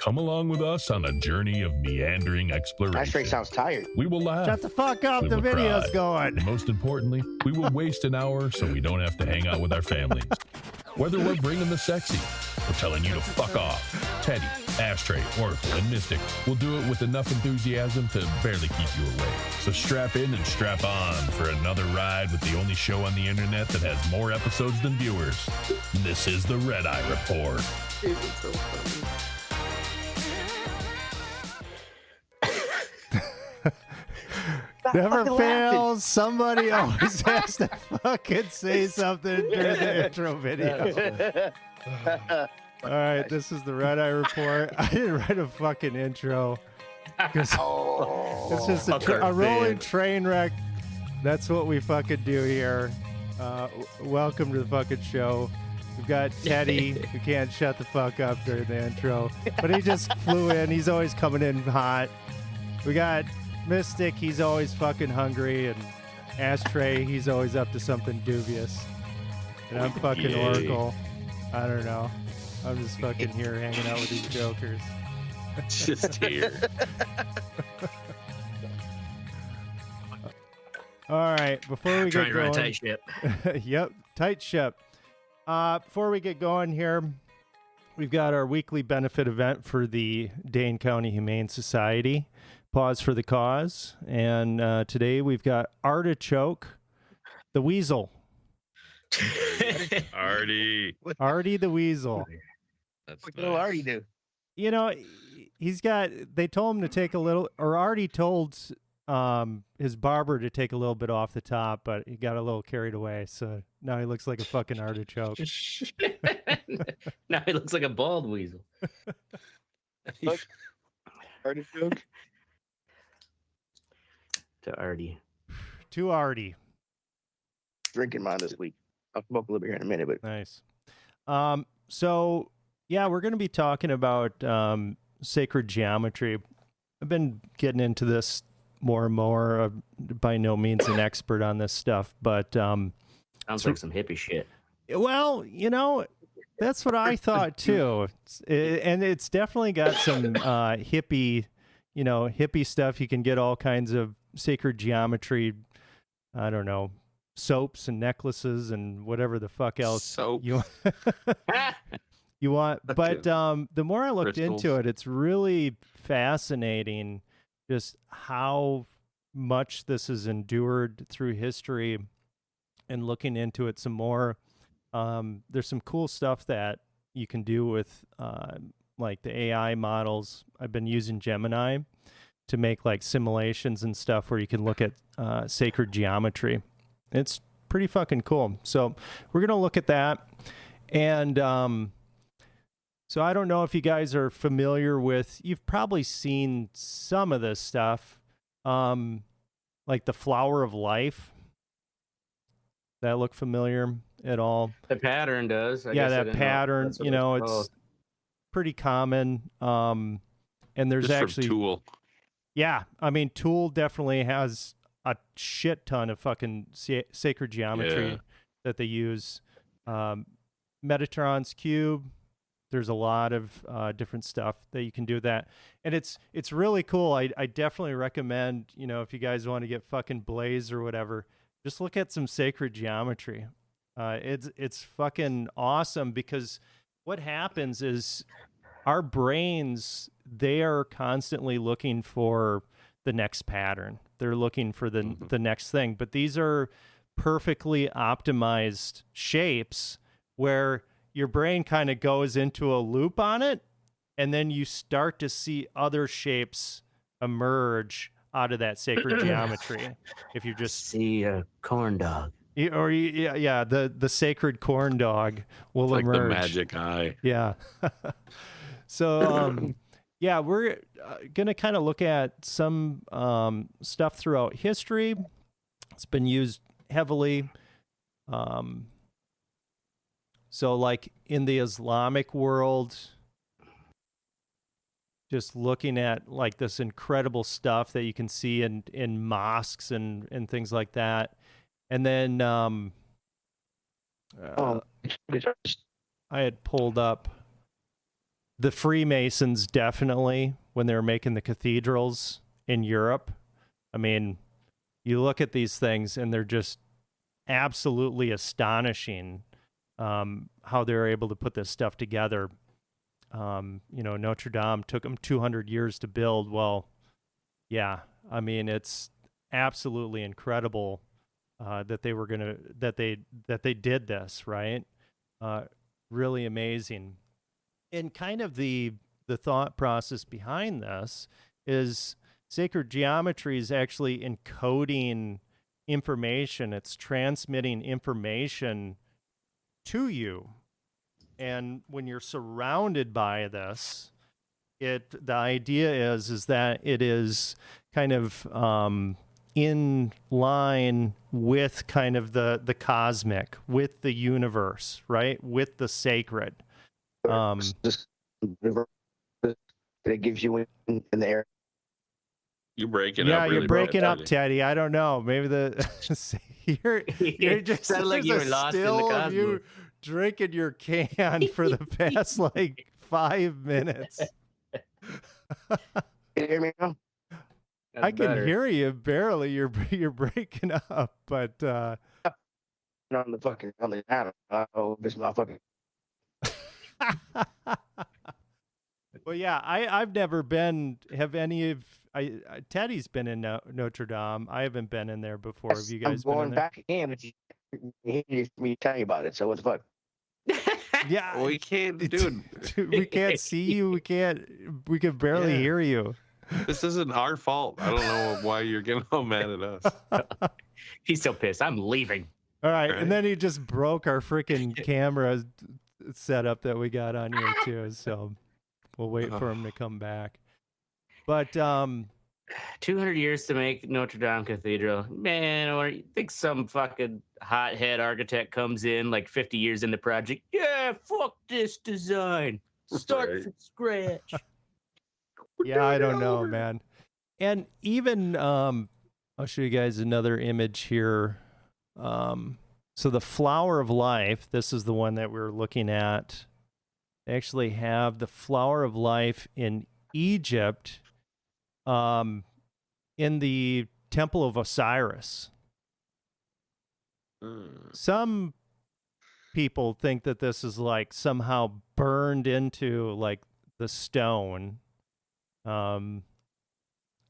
Come along with us on a journey of meandering exploration. Ashtray sounds tired. We will laugh. Shut the fuck up. We The will video's cry. going. And most importantly, we will waste an hour so we don't have to hang out with our families. Whether we're bringing the sexy or telling you to fuck off, Teddy, Ashtray, Oracle, and Mystic will do it with enough enthusiasm to barely keep you awake. So strap in and strap on for another ride with the only show on the internet that has more episodes than viewers. This is the Red Eye Report. Dude, it's so funny. Never fucking fails. Somebody always has to fucking say something during the intro video. All right, this is the Red Eye Report. I didn't write a fucking intro because it's just a rolling train wreck. That's what we fucking do here. Welcome to the fucking show. We've got Teddy, who can't shut the fuck up during the intro, but he just flew in. He's always coming in hot. We got Mystic, he's always fucking hungry, and Ashtray, he's always up to something dubious. And I'm fucking Oracle. I don't know. I'm just fucking here hanging out with these jokers. Just here. All right, before we get Trying to run a going, tight ship. Yep, tight ship. Before we get going here, we've got our weekly benefit event for the Dane County Humane Society. Pause for the cause. And today we've got Artichoke, the weasel. Artie. Artie the weasel. That's What did Artie do? You know, they told him to take a little, or Artie told his barber to take a little bit off the top, but he got a little carried away. So now he looks like a fucking artichoke. Now he looks like a bald weasel. Artichoke? To Artie. To Artie. Drinking mine this week. I'll smoke a little bit here in a minute, but Nice. So, yeah, we're going to be talking about sacred geometry. I've been getting into this more and more. By no means an expert on this stuff, but Sounds like some hippie shit. well, you know, that's what I thought too. And it's definitely got some hippie stuff. You can get all kinds of sacred geometry. I don't know, soaps and necklaces and whatever the fuck else Soap. you want. But the more I looked Crystals. into it, it's really fascinating just how much this has endured through history, and looking into it some more. There's some cool stuff that you can do with like the AI models. I've been using Gemini to make like simulations and stuff where you can look at sacred geometry. It's pretty fucking cool. So we're going to look at that. And so I don't know if you guys are familiar with, you've probably seen some of this stuff, like the flower of life. That look familiar at all? The pattern does. I Yeah, guess I that didn't know pattern, that's what you know, called. it's pretty common. And there's Just actually, from Tool. yeah, I mean, Tool definitely has a shit ton of fucking sacred geometry Yeah. that they use. Metatron's cube, there's a lot of different stuff that you can do with that. And it's really cool. I definitely recommend, you know, if you guys want to get fucking blazed or whatever, just look at some sacred geometry. It's fucking awesome, because what happens is our brains, they are constantly looking for the next pattern. They're looking for the next thing. But these are perfectly optimized shapes where your brain kind of goes into a loop on it, and then you start to see other shapes emerge out of that sacred geometry. If you just See a corn dog. the sacred corn dog will It's like emerge. the magic eye. Yeah. So, yeah, we're going to kind of look at some stuff throughout history. It's been used heavily. So, like in the Islamic world, just looking at like this incredible stuff that you can see in mosques and things like that. And then I had pulled up the Freemasons definitely, when they were making the cathedrals in Europe, I mean, you look at these things and they're just absolutely astonishing, how they're able to put this stuff together. Notre Dame took them 200 years to build. Well, yeah, I mean, it's absolutely incredible that they did this, right? Really amazing. And kind of the thought process behind this is sacred geometry is actually encoding information. It's transmitting information to you. And when you're surrounded by this, the idea is that it is kind of in line with kind of the cosmic, with the universe, right? With the sacred. Just it gives you in the air. You're breaking Yeah, up. Really you're breaking bad, up, Teddy. I don't know. Maybe you're just sounded like you were lost in the still of you cosmos. drinking your can for the past like 5 minutes. Can you hear me now? That's I can better. hear you barely. You're breaking up, but On the I don't know this motherfucker. well, yeah, I've never been. Have any of Teddy's been in Notre Dame? I haven't been in there before. Have you guys I'm been in going there? back again, but you hear me tell you about it. So what's the fuck? Yeah, We can't, dude. we can't see you. We can barely Yeah. hear you. This isn't our fault. I don't know why you're getting all mad at us. He's so pissed. I'm leaving. All right, Right. and then he just broke our freaking camera setup that we got on here too. So we'll wait for him to come back. But 200 years to make Notre Dame Cathedral. Man, or you think some fucking hothead architect comes in like 50 years in the project? Yeah, fuck this design. Start Right. from scratch. yeah, I don't know, man. And even I'll show you guys another image here. So the flower of life, this is the one that we're looking at. They actually have the flower of life in Egypt, in the Temple of Osiris. Some people think that this is like somehow burned into like the stone.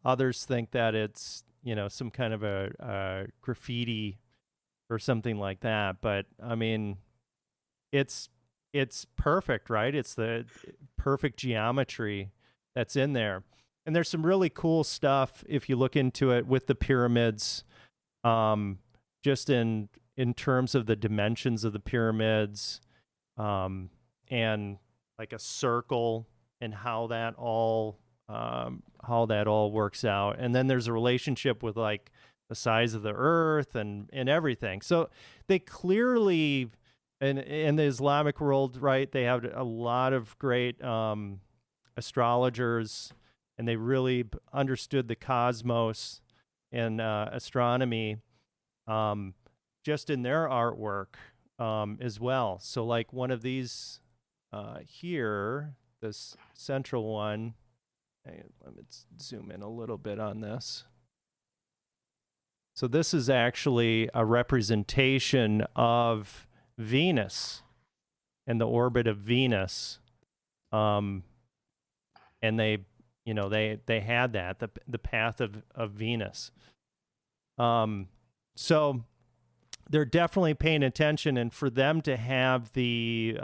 Others think that it's, some kind of a graffiti or something like that. But I mean, it's perfect, right? It's the perfect geometry that's in there. And there's some really cool stuff if you look into it with the pyramids, just in terms of the dimensions of the pyramids, and like a circle and how that all works out. And then there's a relationship with like the size of the earth and everything. So they clearly, in the Islamic world, right, they have a lot of great astrologers, and they really understood the cosmos and astronomy, just in their artwork, as well. So like one of these here, this central one, let me zoom in a little bit on this. So this is actually a representation of Venus and the orbit of Venus. And they had that, the path of Venus. So they're definitely paying attention, and for them to have the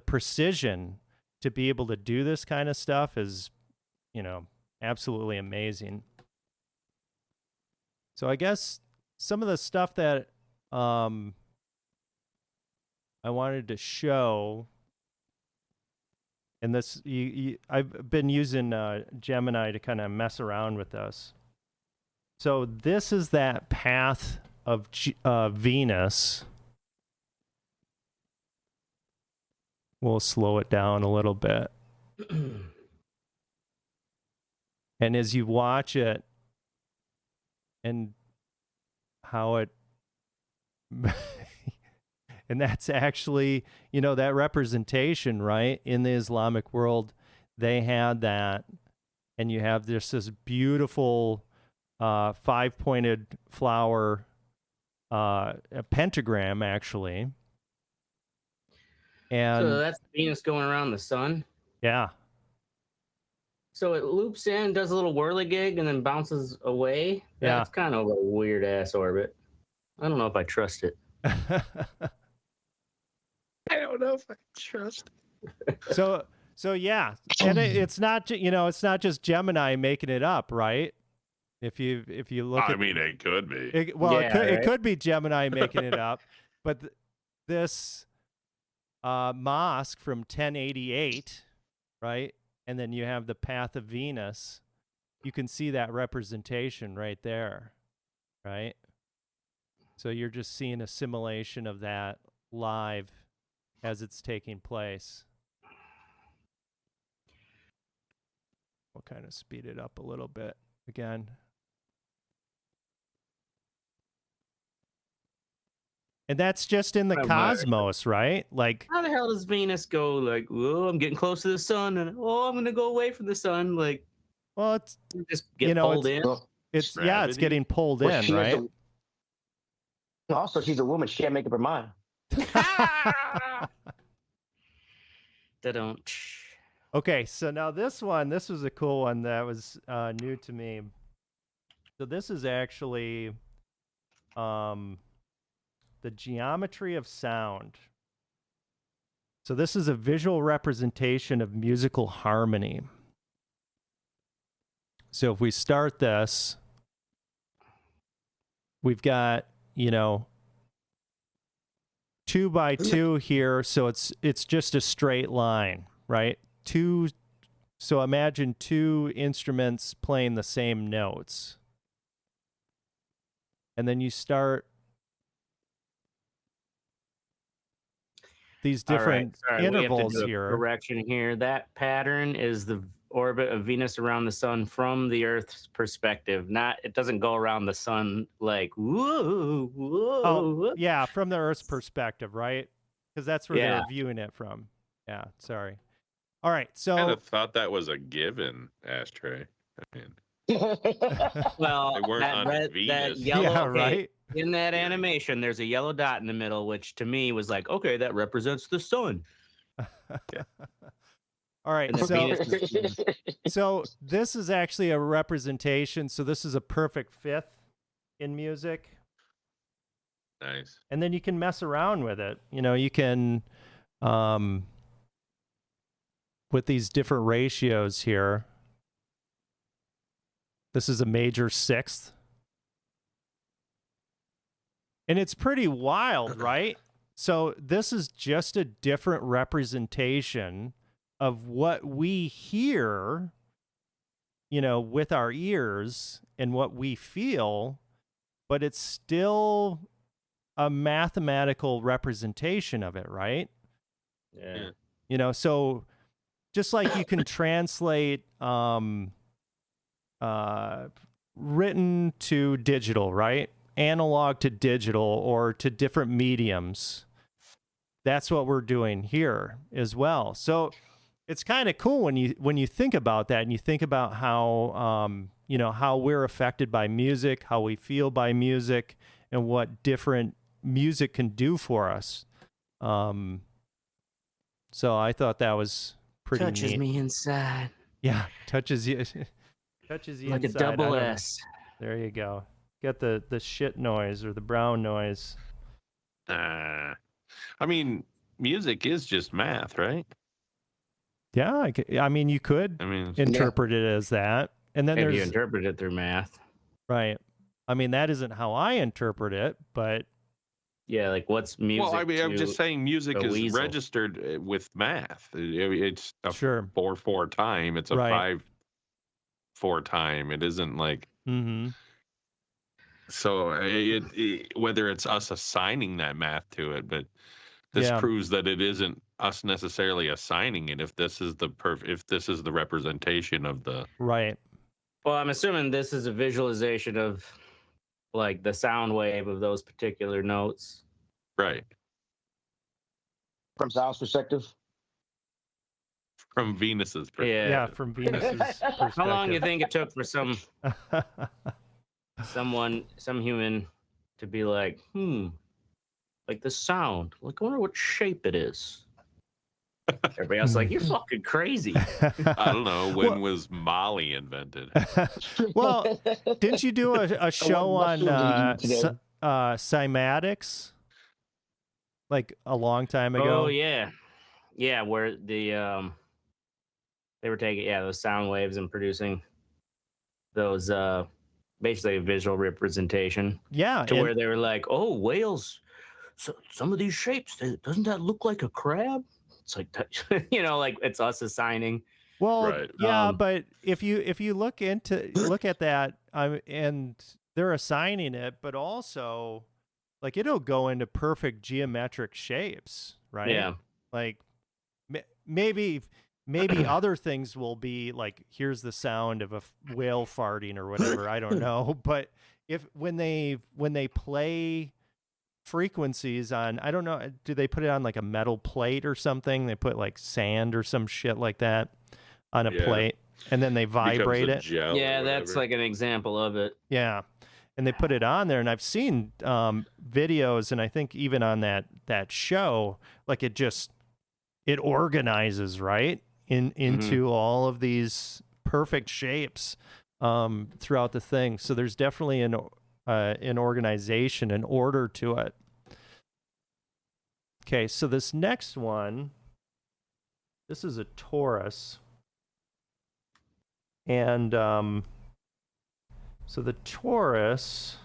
precision to be able to do this kind of stuff is, absolutely amazing. So I guess some of the stuff that I wanted to show, and this I've been using Gemini to kind of mess around with this. So this is that path of Venus. We'll slow it down a little bit. And as you watch it and how it And that's actually, that representation, right? In the Islamic world, they had that. And you have this beautiful 5-pointed flower, a pentagram, actually. And So that's Venus going around the sun. yeah. So it loops in, does a little whirligig, and then bounces away. Yeah. That's kind of a weird ass orbit. I don't know if I trust it. I don't know if I trust it. So yeah, and it's not it's not just Gemini making it up, right? If you look, I mean, it could be. It could be Gemini making it up, but this mosque from 1088, right? And then you have the path of Venus. You can see that representation right there, right? So you're just seeing a simulation of that live as it's taking place. We'll kind of speed it up a little bit again. And that's just in the cosmos, right? Like, how the hell does Venus go like, oh, I'm getting close to the sun, and oh, I'm gonna go away from the sun? Like, well, it's just get pulled in. It's getting pulled in, right? Also, she's a woman. She can't make up her mind. Don't. Okay, so now this was a cool one that was new to me. So this is actually the geometry of sound. So this is a visual representation of musical harmony. So if we start this, we've got, 2 by 2 here, so it's just a straight line, right? So imagine 2 instruments playing the same notes. And then you start these different intervals here. Correction here. That pattern is the orbit of Venus around the sun from the Earth's perspective. It doesn't go around the sun like whoa. Oh, yeah, from the Earth's perspective, right? Because that's where they're viewing it from. Yeah, sorry. All right, so I kind of thought that was a given, Ashtray. I mean, well, they weren't on that Venus. yellow, right? In that animation, there's a yellow dot in the middle, which to me was like, okay, that represents the sun. All right, so this is actually a representation. So this is a perfect fifth in music. Nice. And then you can mess around with it. You can, with these different ratios here. This is a major sixth. And it's pretty wild, right? So this is just a different representation of what we hear, with our ears and what we feel, but it's still a mathematical representation of it, right? Yeah. So just like you can translate written to digital, right? Analog to digital or to different mediums. That's what we're doing here as well. So it's kind of cool when you think about that and you think about how how we're affected by music, how we feel by music, and what different music can do for us. So I thought that was pretty Touches neat. me inside. Yeah, touches you like inside. A double S. There you go. Get the shit noise or the brown noise. I mean, music is just math, right? Yeah, I mean, you could interpret it as that. And then If you interpret it through math. Right. I mean, that isn't how I interpret it, but... Yeah, like what's music? Well, I mean, I'm just saying music is weasel. registered with math. It's a Sure. 4/4 time. It's a 5/4 time. It isn't like... Mm-hmm. So whether it's us assigning that math to it, but this proves that it isn't us necessarily assigning it. If this is the representation of the right. Well, I'm assuming this is a visualization of like the sound wave of those particular notes. Right. From Sal's perspective. From Venus's perspective. Yeah, from Venus's perspective. How long do you think it took for some human to be like, like the sound? Like, I wonder what shape it is. Everybody else like, you're fucking crazy. I don't know. When was Molly invented? Well, didn't you do a show on cymatics? Like a long time ago? Oh, yeah. Yeah, where they were taking those sound waves and producing those basically a visual representation. Yeah. To where they were like, oh, whales, so some of these shapes, doesn't that look like a crab? It's like, like it's us assigning. Well, right. Yeah, but if you look at that, and they're assigning it, but also like it'll go into perfect geometric shapes, right? Yeah. Like maybe other things will be like, here's the sound of a whale farting or whatever. I don't know, but when they play frequencies on, I don't know, do they put it on like a metal plate or something? They put like sand or some shit like that on a plate, and then they vibrate it. Yeah, that's like an example of it. Yeah, and they put it on there, and I've seen videos, and I think even on that show, like it organizes right into all of these perfect shapes throughout the thing. So there's definitely an organization, an order to it. Okay, so this next one, this is a torus. And so the torus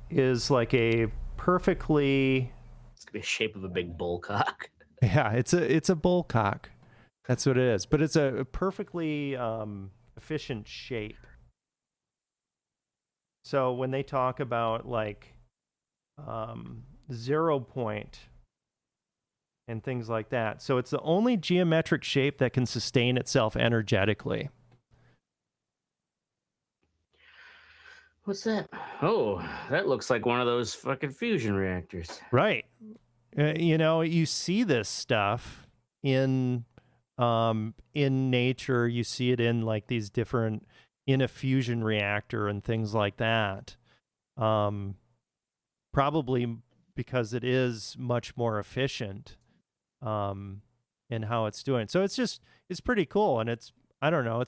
is like a perfectly... It's going to be the shape of a big bull cock. Yeah, it's a bull cock. That's what it is. But it's a perfectly efficient shape. So when they talk about like 0 point and things like that, so it's the only geometric shape that can sustain itself energetically. What's that? Oh, that looks like one of those fucking fusion reactors. Right. You see this stuff in nature. You see it in like these different, in a fusion reactor and things like that. Probably because it is much more efficient in how it's doing. So it's pretty cool, and it's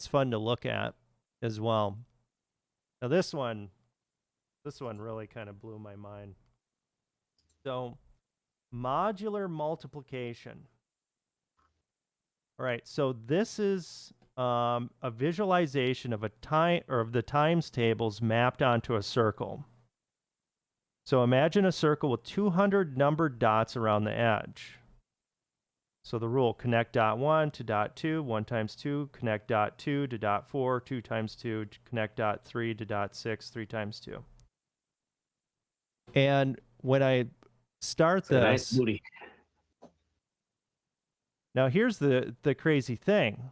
fun to look at as well. Now this one really kind of blew my mind. So modular multiplication. All right, so this is a visualization of the times tables mapped onto a circle. So imagine a circle with 200 numbered dots around the edge. So the rule: connect dot 1 to dot 2, 1 times 2, connect dot 2 to dot 4, 2 times 2, connect dot 3 to dot 6, 3 times 2. And when I start this, nice booty. Now here's the crazy thing.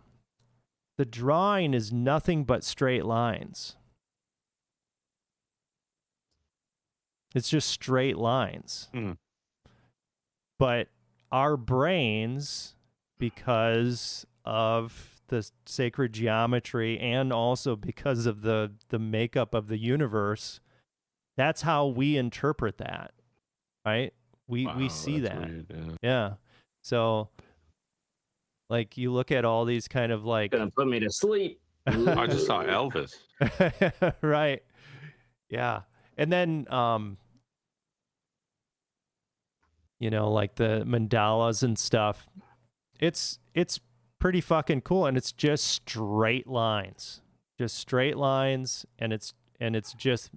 The drawing is nothing but straight lines. It's just straight lines. But our brains, because of the sacred geometry and also because of the makeup of the universe, that's how we interpret that, right? We see that. Weird, yeah. So, like, you look at all these kind of like... Gonna put me to sleep. I just saw Elvis. Right. Yeah. And then, like the mandalas and stuff, it's pretty fucking cool. And it's just straight lines, and it's just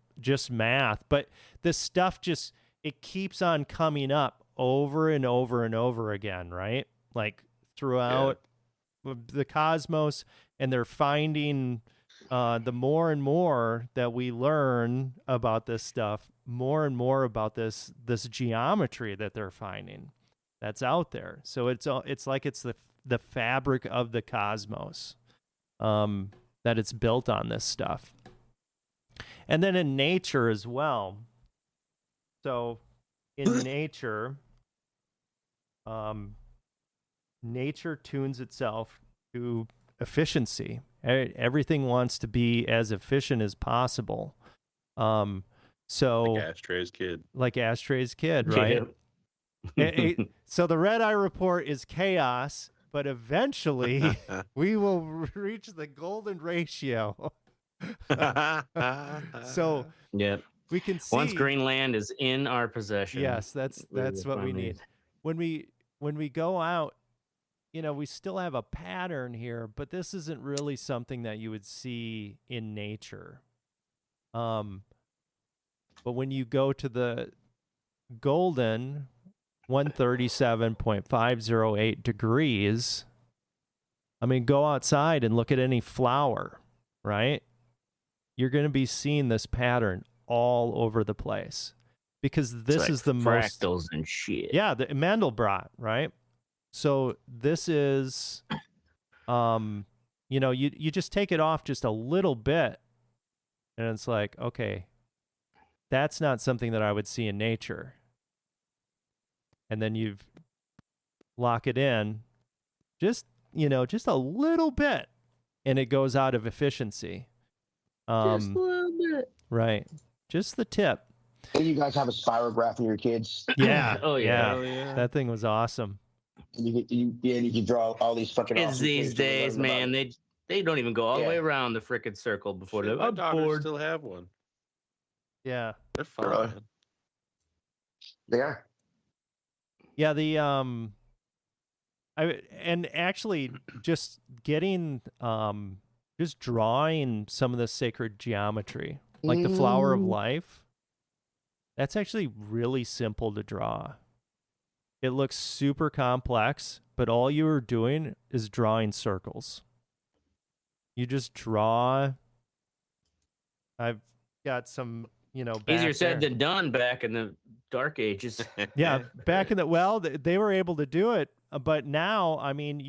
math. But this stuff it keeps on coming up over and over and over again, right? Like throughout the cosmos, and they're finding the more and more that we learn about this stuff, more and more about this geometry that they're finding that's out there. So it's like it's the fabric of the cosmos, that it's built on this stuff. And then in nature as well. So in nature, nature tunes itself to efficiency. Everything wants to be as efficient as possible. So Like Ashtray's kid. Like Ashtray's kid, right? So the Red Eye Report is chaos, but eventually we will reach the golden ratio. So yeah, we can see once Greenland is in our possession. Yes, that's what we need. When we go out, we still have a pattern here, but this isn't really something that you would see in nature. But when you go to the golden 137.508 degrees, I mean, go outside and look at any flower, right? You're going to be seeing this pattern all over the place because this is the most fractals and shit. Yeah, the Mandelbrot, right? So this is, you just take it off just a little bit, and it's like, okay, that's not something that I would see in nature. And then you lock it in, just a little bit, and it goes out of efficiency. Just a little bit, right? Just the tip. And you guys have a spirograph in your kids? Yeah. Oh yeah. That thing was awesome. You can draw all these fucking. Kids these days, man, they don't even go all the way around the frickin' circle before they're my daughters bored. still have one. Yeah. They're fun. They are. Yeah, and actually just getting just drawing some of the sacred geometry, like the flower of life. That's actually really simple to draw. It looks super complex, but all you are doing is drawing circles. You just draw. I've got some, easier said than done back in the Dark Ages. Yeah, back in they were able to do it, but now, I mean,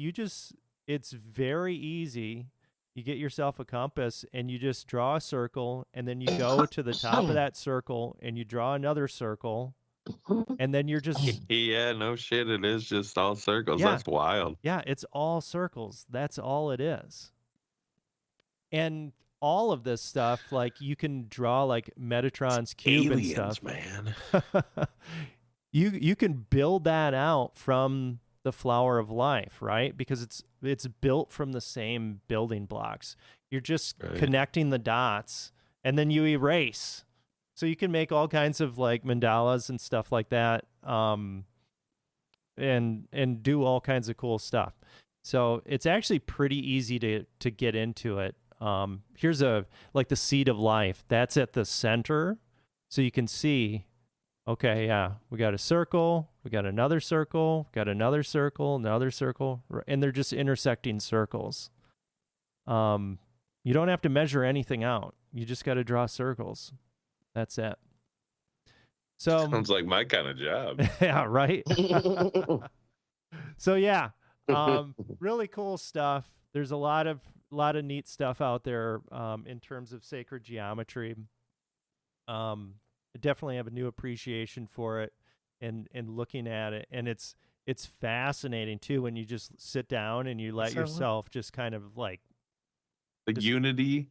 it's very easy. You get yourself a compass and you just draw a circle, and then you go to the top of that circle and you draw another circle, and then you're just Yeah, no shit, it is just all circles. Yeah. That's wild. Yeah, it's all circles. That's all it is. And all of this stuff, like you can draw like Metatron's cube and stuff. Man. You can build that out from the flower of life, right? Because it's built from the same building blocks. You're just connecting the dots, and then you erase. So you can make all kinds of like mandalas and stuff like that, and do all kinds of cool stuff. So it's actually pretty easy to get into it. Here's the seed of life. That's at the center, so you can see. Okay, yeah, we got a circle, we got another circle, got another circle, and they're just intersecting circles. You don't have to measure anything out. You just got to draw circles. That's it. So sounds like my kind of job. Yeah, right. So yeah, really cool stuff. There's a lot of neat stuff out there in terms of sacred geometry. I definitely have a new appreciation for it and looking at it, and it's fascinating too when you just sit down and you let yourself just kind of like the unity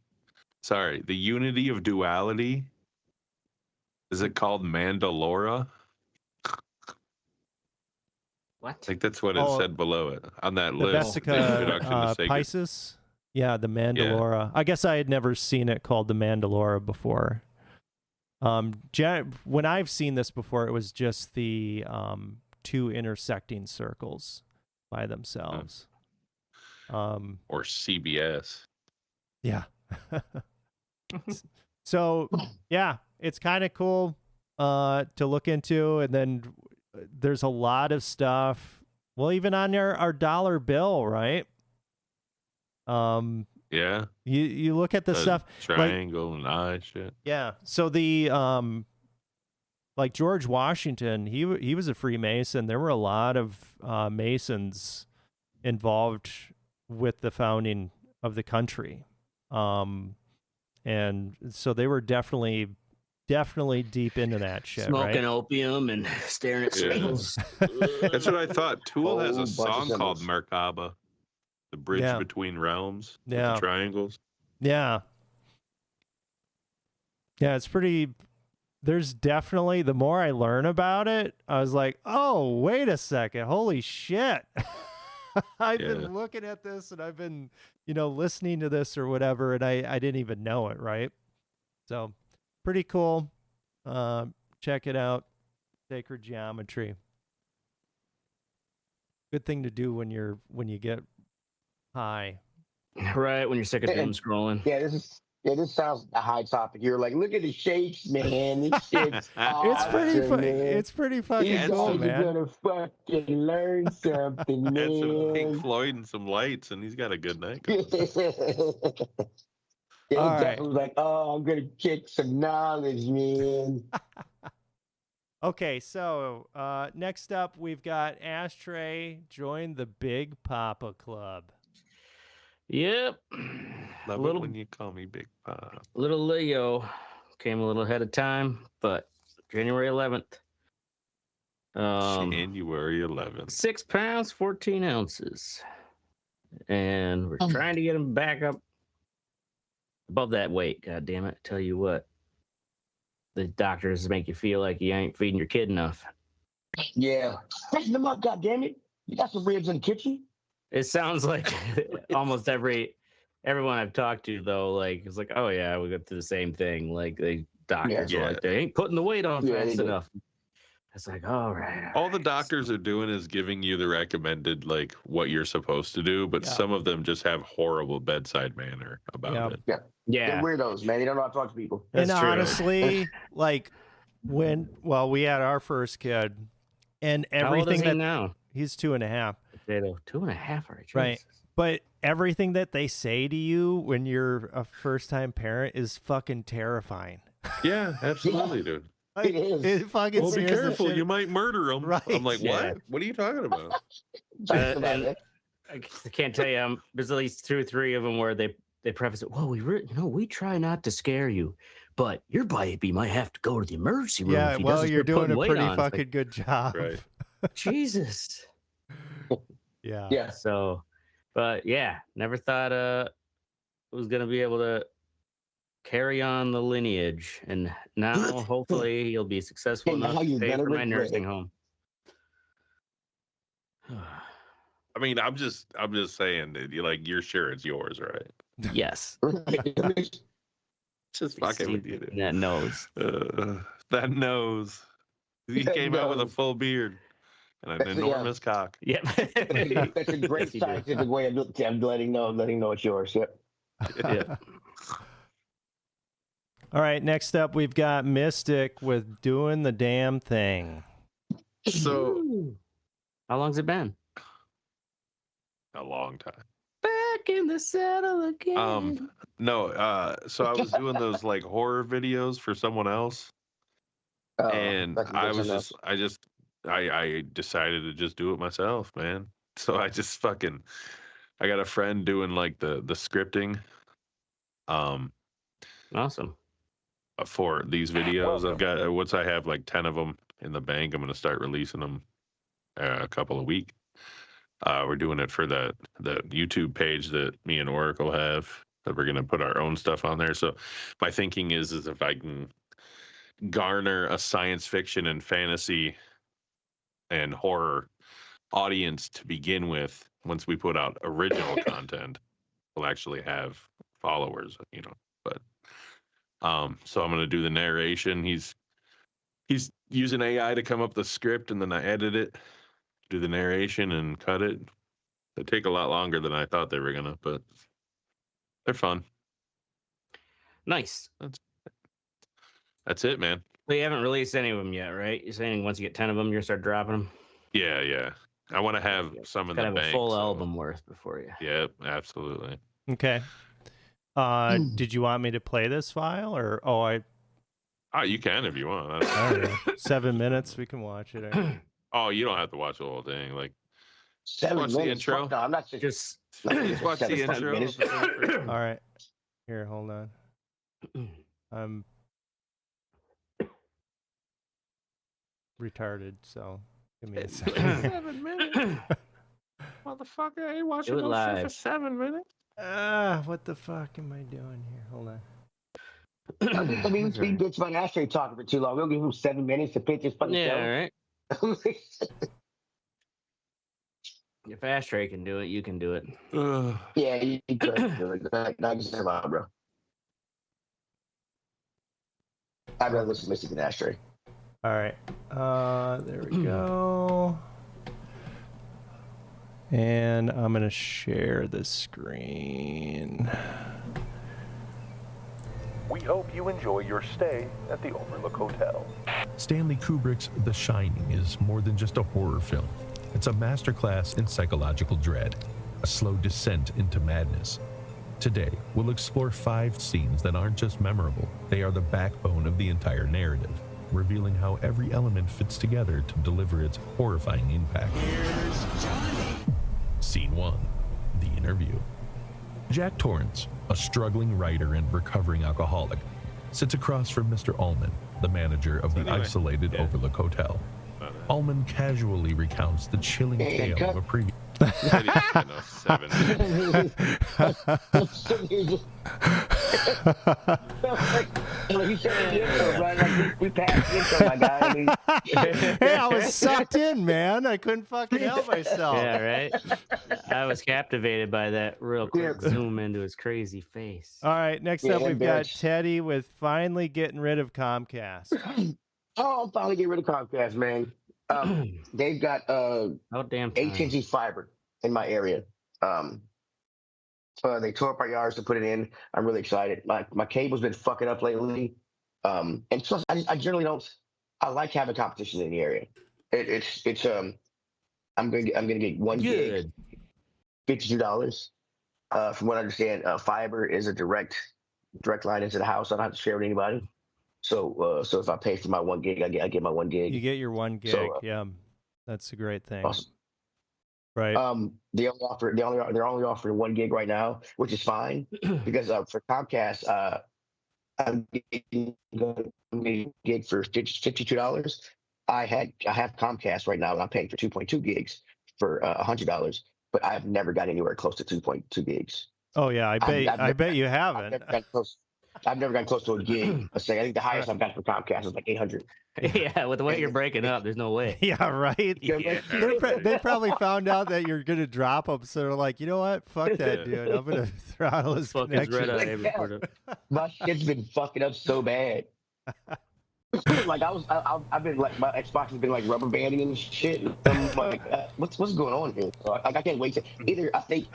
of duality. Is it called Mandalora? What? I think that's what it said below it on that list. Vesica Pisces. Yeah, the Mandalora. Yeah. I guess I had never seen it called the Mandalora before. When I've seen this before, it was just the two intersecting circles by themselves. Or CBS. Yeah. So, yeah, it's kind of cool to look into. And then there's a lot of stuff. Well, even on our dollar bill, right? Yeah. You look at the stuff triangle and eye shit. Yeah. So the like George Washington, he was a Freemason. There were a lot of Masons involved with the founding of the country. And so they were definitely definitely deep into that shit, Smoking right? opium and staring at symbols. That's what I thought. Tool has Whole a bunch of song called symbols. Merkaba, the bridge Yeah. between realms with Yeah. the triangles. Yeah. Yeah, it's pretty. There's definitely, the more I learn about it, I was like, oh, wait a second. Holy shit. I've been looking at this and I've been, listening to this or whatever, and I didn't even know it, right? So, pretty cool. Check it out. Sacred Geometry. Good thing to do when you get high. Right, when you're sick of doom scrolling. Yeah, this sounds a high topic. You're like, look at the shapes, man. This shit's awesome, It's pretty fucking cool, man. You're gonna fucking learn something, man. And some Pink Floyd and some lights, and he's got a good night. All right. Like, oh, I'm gonna kick some knowledge, man. Okay, so next up we've got Ashtray join the Big Papa Club. Yep. Love it when you call me Big Pop. Little Leo came a little ahead of time, but January 11th. January 11th. 6 pounds, 14 ounces. And we're trying to get him back up above that weight. God damn it. Tell you what. The doctors make you feel like you ain't feeding your kid enough. Yeah. Freshen them up, goddammit. You got some ribs in the kitchen? It sounds like almost everyone I've talked to, though, like, it's like, oh, yeah, we go through the same thing. Like, the doctors are like, they ain't putting the weight on fast enough. It's like, all right. All the doctors are doing is giving you the recommended, like, what you're supposed to do, but some of them just have horrible bedside manner about it. Yeah. They're weirdos, man. They don't know how to talk to people. And honestly, like, we had our first kid, and everything How old is he now? He's 2.5. Potato, 2.5, right? But everything that they say to you when you're a first-time parent is fucking terrifying. Yeah, absolutely, dude. Like, it fucking be careful, you might murder him. Right. I'm like, what? What are you talking about? I can't tell you. There's at least 2 or 3 of them where they preface it. Well, we try not to scare you, but your baby might have to go to the emergency room. Yeah, if he well, doesn't you're start doing a putting weight pretty on. fucking good job. Right. Jesus. Yeah. So, but yeah, never thought it was gonna be able to carry on the lineage, and now hopefully he'll be successful enough to pay for my nursing home. I mean, I'm just saying that you're sure it's yours, right? Yes. Just fucking with you, dude. That nose. That nose. He came out with a full beard and an enormous cock. Yep. That's a great scientific way of letting know it's yours. Yep. Yeah. All right, next up we've got Mystic with Doing the Damn Thing. So, how long's it been? A long time. Back in the saddle again. No, so I was doing those like horror videos for someone else. And I decided to just do it myself, man. So I just I got a friend doing like the scripting. Awesome. For these videos, I've got once I have like 10 of them in the bank, I'm going to start releasing them a couple a week. We're doing it for the YouTube page that me and Oracle have, that we're going to put our own stuff on there. So my thinking is if I can garner a science fiction and fantasy and horror audience to begin with, once we put out original content, we'll actually have followers, but so I'm going to do the narration. He's using AI to come up the script, and then I edit it, do the narration, and cut it. They take a lot longer than I thought they were going to, but they're fun. Nice. That's it, man. Well, you haven't released any of them yet, right? You're saying once you get 10 of them, you're going to start dropping them? Yeah. I want to have some in the bank. Have a full album worth before you. Yep, absolutely. Okay. Did you want me to play this file, or you can if you want. I don't know. 7 minutes, we can watch it. Oh, you don't have to watch the whole thing. Like, 7 watch minutes. the intro. No, I'm not just watch the intro. All right. Here, hold on. retarded, so give me a second. 7 minutes. Motherfucker, I ain't watching Do it no shit for live. 7 minutes. What the fuck am I doing here? Hold on. I mean, we bitch about Ashtray talking for too long. We'll give him 7 minutes to pitch his fucking Yeah, show. right. If Ashtray can do it, you can do it. Yeah, you could do it. Not just about, bro. I'd rather listen to Mystic than Ashtray. All right. There we go. And I'm going to share the screen. We hope you enjoy your stay at the Overlook Hotel. Stanley Kubrick's The Shining is more than just a horror film. It's a masterclass in psychological dread, a slow descent into madness. Today, we'll explore 5 scenes that aren't just memorable, they are the backbone of the entire narrative, revealing how every element fits together to deliver its horrifying impact. Scene 1, the interview. Jack Torrance, a struggling writer and recovering alcoholic, sits across from Mr. Ullman, the manager of the isolated Overlook Hotel. Ullman casually recounts the chilling tale of a previous... No, 7 minutes. He said the intro, right? Like, we passed the intro, my guy. I mean, Hey, I was sucked in, man. I couldn't fucking help myself. Yeah, right. I was captivated by that real quick zoom into his crazy face. All right, next Yeah, up, we've got bitch. Teddy with finally getting rid of Comcast. oh, I'm finally getting rid of Comcast, man. They've got Oh, damn time. AT&T fiber in my area. They tore up our yards to put it in. I'm really excited. My cable's been fucking up lately. And plus, I generally don't. I like having competition in the area. I'm gonna get 1 gig, $52. From what I understand, fiber is a direct line into the house. I don't have to share with anybody. So if I pay for my 1 gig, I get my 1 gig. You get your 1 gig. So, yeah, that's a great thing. Awesome. Right. They're only offering 1 gig right now, which is fine because for Comcast, I'm getting a gig for $52. I have Comcast right now, and I'm paying for 2.2 gigs for $100, but I've never got anywhere close to 2.2 gigs. Oh yeah, I bet you haven't. I've never gotten close to a gig. I think the highest I've got for Comcast is like 800. Yeah, with the way you're breaking up, there's no way. Yeah, right. Yeah. They probably found out that you're gonna drop them, so they're like, you know what? Fuck that dude. I'm gonna throttle his Fuck his red connection. eye. My shit's been fucking up so bad. Like I've been like, my Xbox has been like rubber banding and shit. And I'm like, what's going on here? So I can't wait to either. I think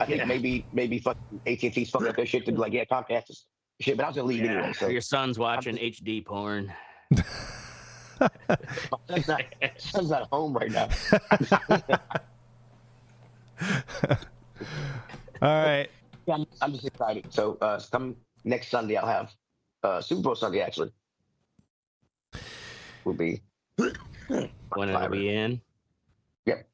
maybe fucking AT&T's fucking up their shit to be like, yeah, Comcast is shit. But I was gonna leave anyway. So Your son's watching HD porn. my son's not home right now. All right. Yeah, I'm just excited. So come next Sunday, I'll have Super Bowl Sunday actually. Will be When it'll be in. Yep.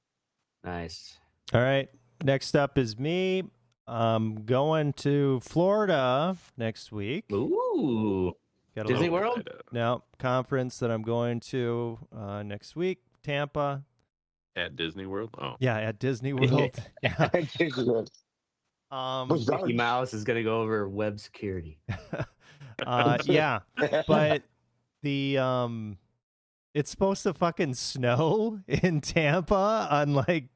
Nice. All right. Next up is me. I'm going to Florida next week. Ooh. Got a Disney little- World? No, conference that I'm going to next week, Tampa. At Disney World? Oh. Yeah, at Disney World. Yeah. Mickey Mouse is going to go over web security. Yeah, but the it's supposed to fucking snow in Tampa on like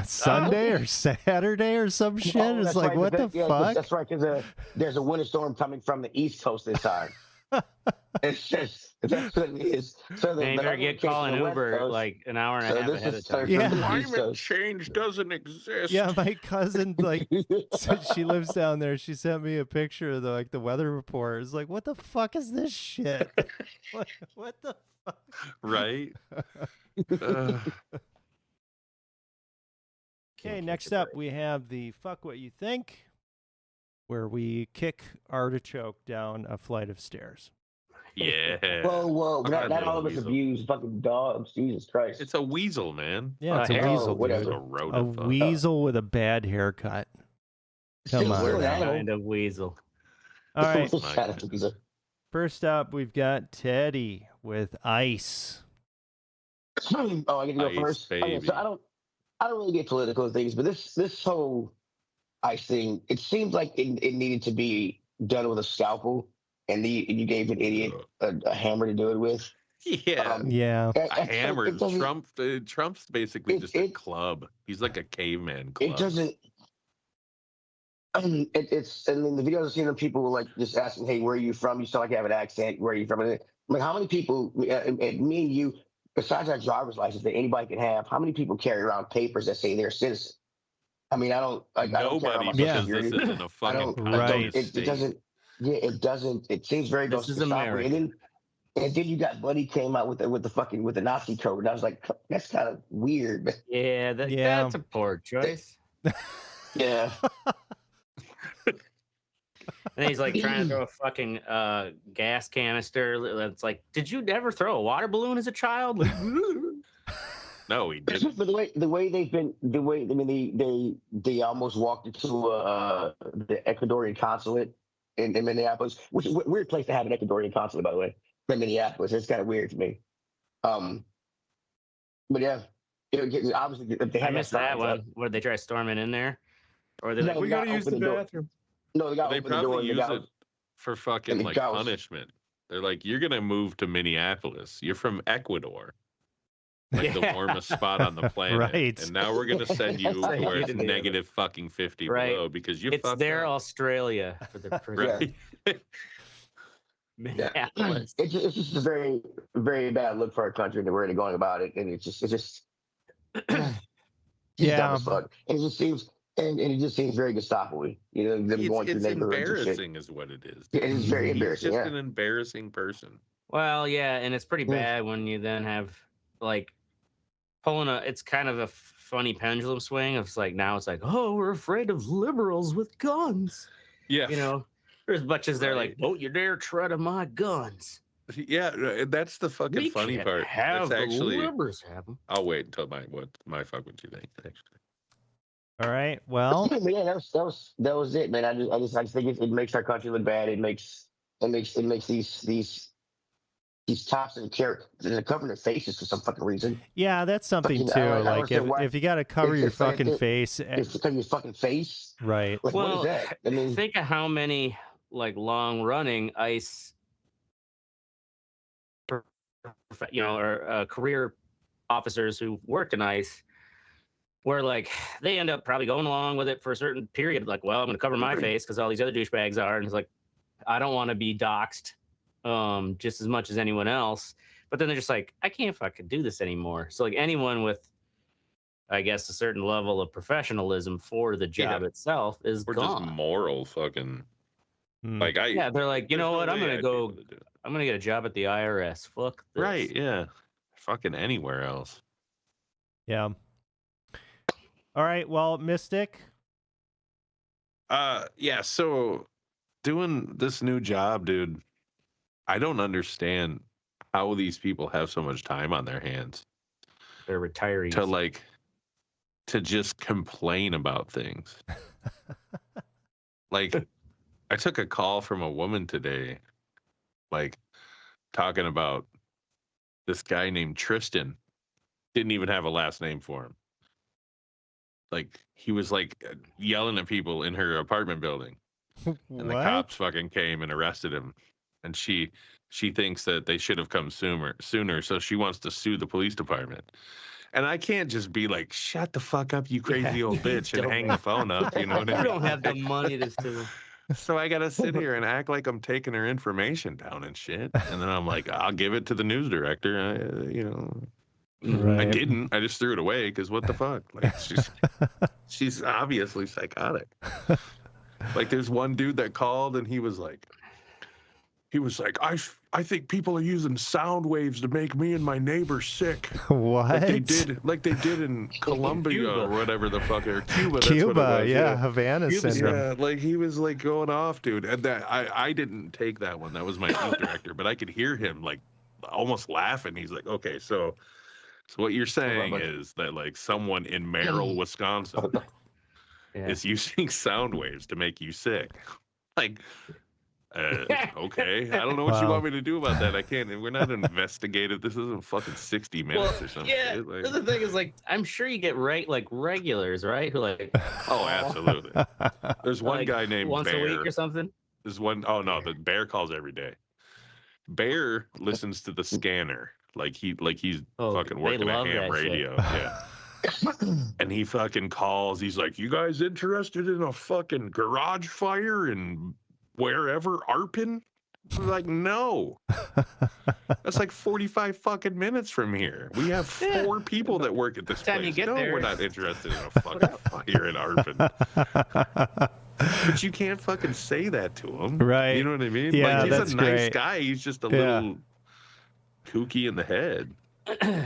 Sunday or Saturday or some shit. Oh, it's that's like, right, what the fuck? That's right, because there's a winter storm coming from the East Coast this time. It's just, that's what it is. So And you better get calling Uber like an hour and a half ahead of time. Yeah. Climate change doesn't exist. Yeah, my cousin, like, she lives down there. She sent me a picture of the weather report. It's like, what the fuck is this shit? What the fuck? Right? Okay, next up we have the Fuck What You Think, where we kick Artichoke down a flight of stairs. Yeah. Whoa. Not little all of us weasel. abuse fucking dogs. Jesus Christ. It's a weasel, man. Yeah, it's a hell, weasel, whatever. dude. It's a A rodent. fuck. weasel with a bad haircut. Come on. Weird now. animal. Kind of weasel. All right, Shout out to Weasel. first up we've got Teddy with Ice. Oh, I get to go Ice first. Okay, baby. so I don't really get political with things, but this whole ice thing, it seems like it needed to be done with a scalpel, and you gave an idiot a hammer to do it with. Yeah. Yeah. A hammer. It doesn't. Trump's basically just a It club. He's like a caveman it club. doesn't. It's and in the videos I've seen of people like just asking, "Hey, where are you from? You sound like you have an accent. Where are you from?" And I'm like, how many people, and me and you, besides our driver's license that anybody can have, how many people carry around papers that say they're a citizen? I mean, I don't care Nobody, about my because social this security. isn't a fucking Right. communist It state. doesn't. Yeah, it doesn't. It seems very This is Gestapo. America. And then you got Buddy came out with the Nazi code, and I was like, that's kind of weird. Yeah, Yeah. that's a poor choice. Yeah. And he's like trying to throw a fucking gas canister. It's like, did you never throw a water balloon as a child? Like, No, he didn't. But the way they've been, I mean, they almost walked into the Ecuadorian consulate in Minneapolis, which is a weird place to have an Ecuadorian consulate, by the way, in Minneapolis. It's kind of weird to me. But yeah, obviously if they I had missed that one. What, did they try storming in there? Or they're No, like, we they gotta gotta use open the the door. bathroom. No, they got They open the door. probably And use it for fucking and the like gauze. punishment. They're like, you're gonna move to Minneapolis. You're from Ecuador, like the Yeah. warmest spot on the planet. Right. And now we're gonna send you Send where you it's to there. negative fucking 50 Right. below because you It's fucked their up. Australia for the prison. Right. Minneapolis. It's just a very, very bad look for our country and where they're going about it. And it's just dumb Yeah. as fuck. And it just seems, and it just seems very Gestapo-y. You know, them going through It's neighborhoods and shit. embarrassing, is what it is. It is very He's embarrassing. just Yeah. an embarrassing person. Well, yeah, and it's pretty Yeah. bad when you then have like it's kind of a funny pendulum swing. It's like now it's like, oh, we're afraid of liberals with guns. Yeah. You know, there's bunches there like, Right. don't you dare tread on my guns. Yeah, that's the fucking We funny can't part. have It's the actually. liberals have them. I'll wait until my fuck what you think. Actually, All right. Well, But yeah, that was it, man. I just think it makes our country look bad. It makes these tops and they're covering their faces for some fucking reason. yeah, that's something Fucking- too. I don't Like understand why- if you got to cover it's your just like fucking it- face, It's because your fucking face. right? Like, Well, what is that? I mean, think of how many like long running ICE, or career officers who worked in ICE, where like they end up probably going along with it for a certain period. Like, well, I'm going to cover my face because all these other douchebags are, and it's like, I don't want to be doxxed just as much as anyone else. But then they're just like, I can't fucking do this anymore. So like anyone with, I guess, a certain level of professionalism for the job itself is we're gone. just moral fucking. Hmm. Like Yeah, they're like, you there's know no what? I'm way gonna I'd be go. able to do it. I'm gonna get a job at the IRS. Fuck this. Right? Yeah. Fucking anywhere else. Yeah. All right. Well, Mystic. Yeah. So doing this new job, dude, I don't understand how these people have so much time on their hands They're retirees. to just complain about things. Like, I took a call from a woman today, like talking about this guy named Tristan. Didn't even have a last name for him. Like, he was like yelling at people in her apartment building, and the What? cops fucking came and arrested him. And she thinks that they should have come sooner, so she wants to sue the police department. And I can't just be like, shut the fuck up, you crazy old bitch, and hang the phone up. You know what I You mean? don't have the money to sue. So I gotta sit here and act like I'm taking her information down and shit. And then I'm like, I'll give it to the news director. I Right. didn't. I just threw it away because what the fuck? Like, she's obviously psychotic. Like, there's one dude that called and he was like, I think people are using sound waves to make me and my neighbor sick. What? Like they did in Colombia or whatever the fuck, or Cuba. That's what it Cuba, was, yeah, Havana syndrome. Yeah, like he was like going off, dude. And that I didn't take that one. That was my news director, but I could hear him like almost laughing. He's like, okay, so what you're saying is that like someone in Merrill, Wisconsin is using sound waves to make you sick. Like, Okay, I don't know what you want me to do about that. I can't. We're not investigative. This isn't fucking 60 minutes or something. Yeah. Like, The thing is, like, I'm sure you get like regulars, right? Who like, oh, absolutely. There's one like, guy named once Bear. a week or something. There's one oh no, the Bear calls every day. Bear listens to the scanner like he's fucking working a ham radio. Yeah. And he fucking calls. He's like, "You guys interested in a fucking garage fire in wherever Arpin?" We're like, "No." That's like 45 fucking minutes from here. We have 4 people that work at this Time place. you get No, there. we're not interested in a fucking fire in Arpin. But you can't fucking say that to him. Right. You know what I mean? Yeah, like, he's that's a nice great. guy. He's just a little kooky in the head.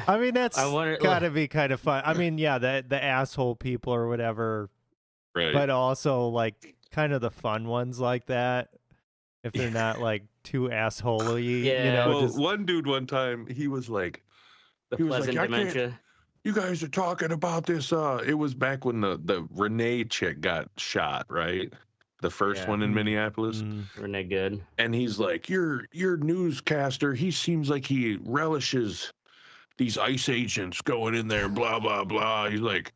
I mean, that's I wonder- gotta be kind of fun. I mean, yeah, the asshole people or whatever, Right. but also like kind of the fun ones like that. If they're not like too assholey, you Yeah. know. well, just, one dude one time, he was like, The He was like, pleasant "I can't- dementia. you guys are talking about this. It was back when the Renee chick got shot, right? The first Yeah. one in Minneapolis. Renee Good. And he's like, your newscaster, he seems like he relishes these ICE agents going in there, blah, blah, blah. He's like,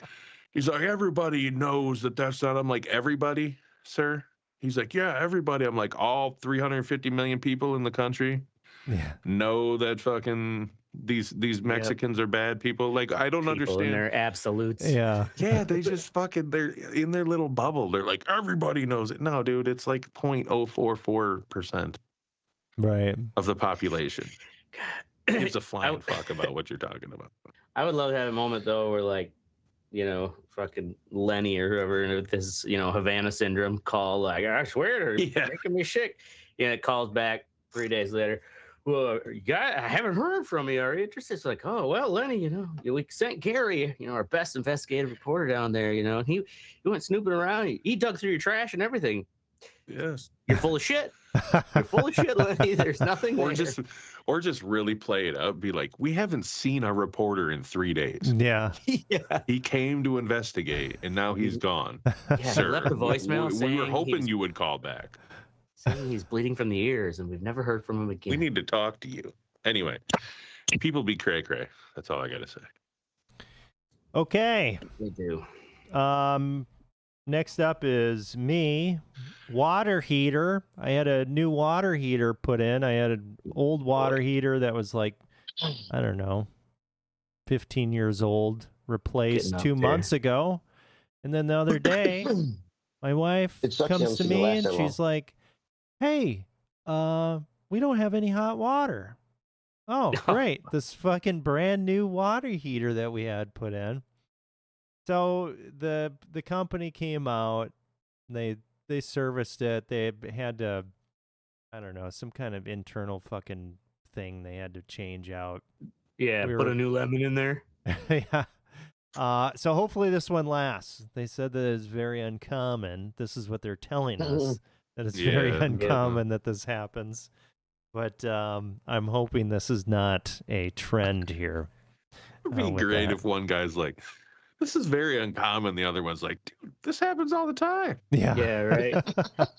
everybody knows that that's not. I'm like, everybody, sir? He's like, yeah, everybody. I'm like, all 350 million people in the country yeah. know that fucking these Mexicans are bad people. Like, I don't People understand. in their absolutes. Yeah. Yeah, they just fucking, they're in their little bubble. They're like, everybody knows it. No, dude, it's like 0.044% Right. of the population. Gives a flying fuck about what you're talking about. I would love to have a moment though where like, you know, fucking Lenny or whoever with this, you know, Havana syndrome call like, I swear they're Yeah. making me sick. You know, it calls back 3 days later. Well, you guys, I haven't heard from you. Are you interested? It's like, oh well, Lenny, you know, we sent Gary, you know, our best investigative reporter down there, you know, and he went snooping around. He dug through your trash and everything. Yes. You're full of shit. You're full of shit, Lenny. There's nothing Or there. just really play it up. Be like, we haven't seen our reporter in 3 days. Yeah. Yeah. He came to investigate, and now he's gone. Yeah, he Sir, left a voicemail we were saying hoping he's- you would call back. saying he's bleeding from the ears, and we've never heard from him again. We need to talk to you. Anyway, people be cray cray. That's all I gotta say. Okay. They do. Next up is me. Water heater. I had a new water heater put in. I had an old water heater that was like, I don't know, 15 years old, replaced Getting up 2 there. months ago. And then the other day, my wife It sucks comes having to seen it me last and that long. she's like, hey, we don't have any hot water. Oh, great. This fucking brand new water heater that we had put in. So the company came out, and they serviced it. They had to, I don't know, some kind of internal fucking thing they had to change out. Yeah, We put were- a new lemon in there. Yeah. So hopefully this one lasts. They said that it's very uncommon. This is what they're telling us, that it's very Yeah. uncommon that this happens. But I'm hoping this is not a trend here. It would be with great that. if one guy's like, this is very uncommon. The other one's like, dude, this happens all the time. Yeah. Yeah, right.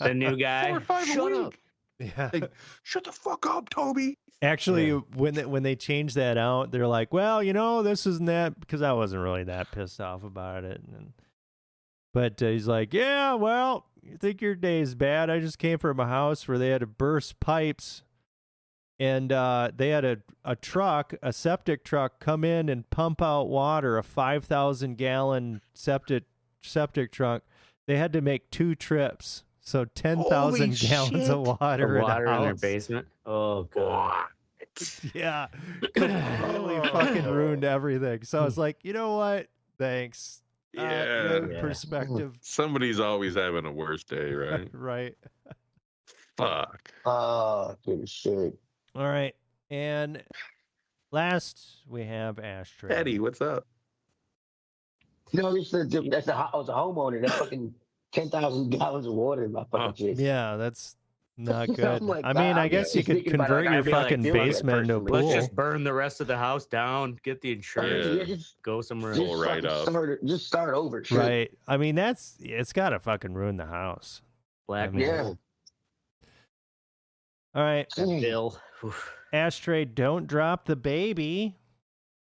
The new 4 guy. or 5 a Shut week. up. Yeah. Like, shut the fuck up, Toby. Actually, Yeah. when they changed that out, they're like, well, you know, this isn't that, because I wasn't really that pissed off about it. But he's like, yeah, well, you think your day's bad? I just came from a house where they had to burst pipes, and they had a truck, a septic truck, come in and pump out water, a 5,000 gallon septic truck. They had to make 2 trips. So 10,000 Holy gallons of shit. water, The water in a in their house. basement. Oh god. Yeah, completely fucking ruined everything. So I was like, you know what? Thanks. Yeah. good Yeah. perspective. Somebody's always having a worse day, right? Right. Fuck. Oh, good shit. All right. And last we have Ashtray. Eddie, what's up? You know, I was a homeowner. That fucking 10,000 gallons of water in my fucking shit. Yeah, that's not I'm good. like, I mean, I I'm guess you just could thinking about it, convert like, your I'd be like fucking feeling like basement into a personally. pool. Let's just burn the rest of the house down, get the insurance, Yeah. Yeah, just, go somewhere Full else. just, right fucking up. just start over. Shit. Right. I mean, it's got to fucking ruin the house. Black I mean, Yeah. mold. All right, Bill. Ashtray, don't drop the baby.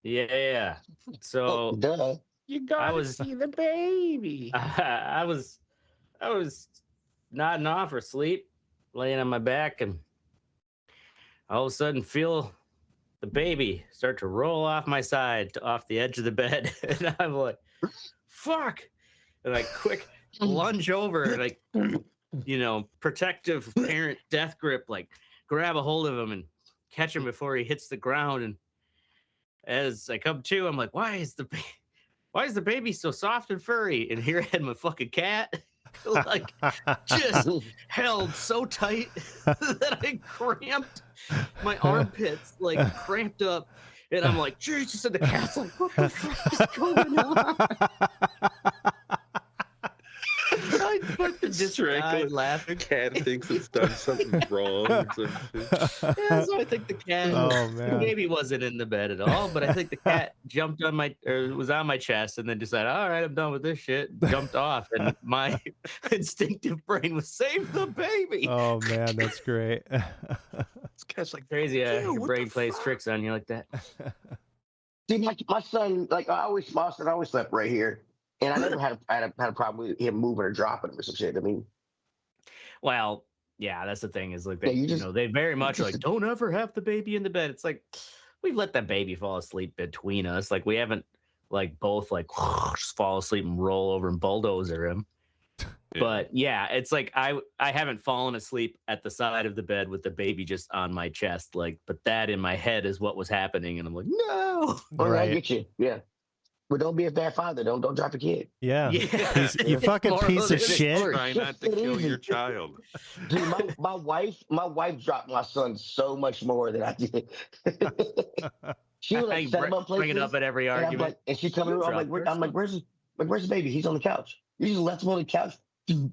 Yeah. So Duh. You gotta see the baby. I was nodding off or asleep, laying on my back, and all of a sudden feel the baby start to roll off my side, off the edge of the bed. And I'm like, fuck. And I quick lunge over and like, protective parent death grip, like grab a hold of him and catch him before he hits the ground. And as I come to, I'm like, why is the baby so soft and furry? And here I had my fucking cat, like just held so tight that I cramped my armpits, like cramped up. And I'm like, Jesus, and the cat's like, what the fuck is going on? I fucking just died laughing. The cat thinks it's done something wrong. Yeah, so I think the cat, the baby wasn't in the bed at all, but I think the cat jumped on was on my chest and then decided, all right, I'm done with this shit. Jumped off, and my instinctive brain was save the baby. Oh man, that's great. This cat's like crazy. Your brain plays tricks on you like that. See, my son, like my son always slept right here. And I never had a problem with him moving or dropping him or some shit. I mean, well, yeah, that's the thing is like they, yeah, they very much are like, don't ever have the baby in the bed. It's like we've let that baby fall asleep between us. Like we haven't like both like just fall asleep and roll over and bulldozer him. Yeah. But yeah, it's like I haven't fallen asleep at the side of the bed with the baby just on my chest. Like, but that in my head is what was happening, and I'm like, no. Right. I get you. Yeah. But don't be a bad father. Don't drop a kid. Yeah. You fucking piece of shit. Try not to kill your child. Dude, my wife dropped my son so much more than I did. She was like set him up places, bring it up at every argument. And she come in. I'm like, where's the baby? He's on the couch. You just left him on the couch. It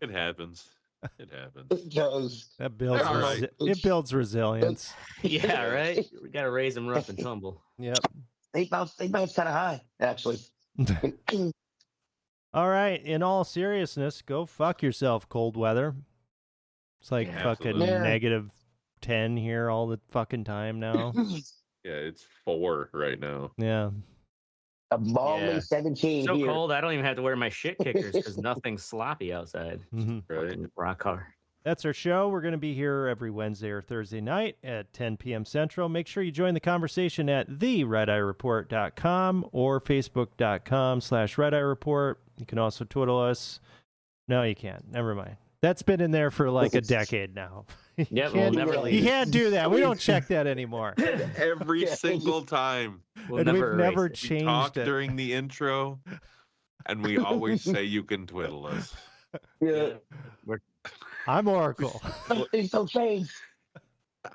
happens. It happens. It does. That builds it builds resilience. Yeah, right. We gotta raise them rough and tumble. Yep. They bounce kind of high, actually. All right. In all seriousness, go fuck yourself, cold weather. It's like fucking negative 10 here all the fucking time now. Yeah, it's 4 right now. Yeah. A balmy 17 so here. Cold, I don't even have to wear my shit kickers because nothing's sloppy outside. Right. Rock car. That's our show. We're going to be here every Wednesday or Thursday night at 10 p.m. Central. Make sure you join the conversation at theredeyereport.com or facebook.com/redeyereport. You can also twiddle us. No, you can't. Never mind. That's been in there for like a decade now. Yep, we'll never leave. You can't do that. We don't check that anymore. Every single time. We've never changed we talk it. during the intro, and we always say you can twiddle us. Yeah. I'm Oracle. It's okay.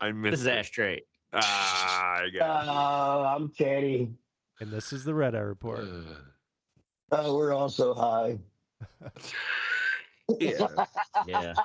I miss This is Ashtray. I got I'm Teddy. And this is the Red Eye Report. We're all so high. Yeah. Yeah.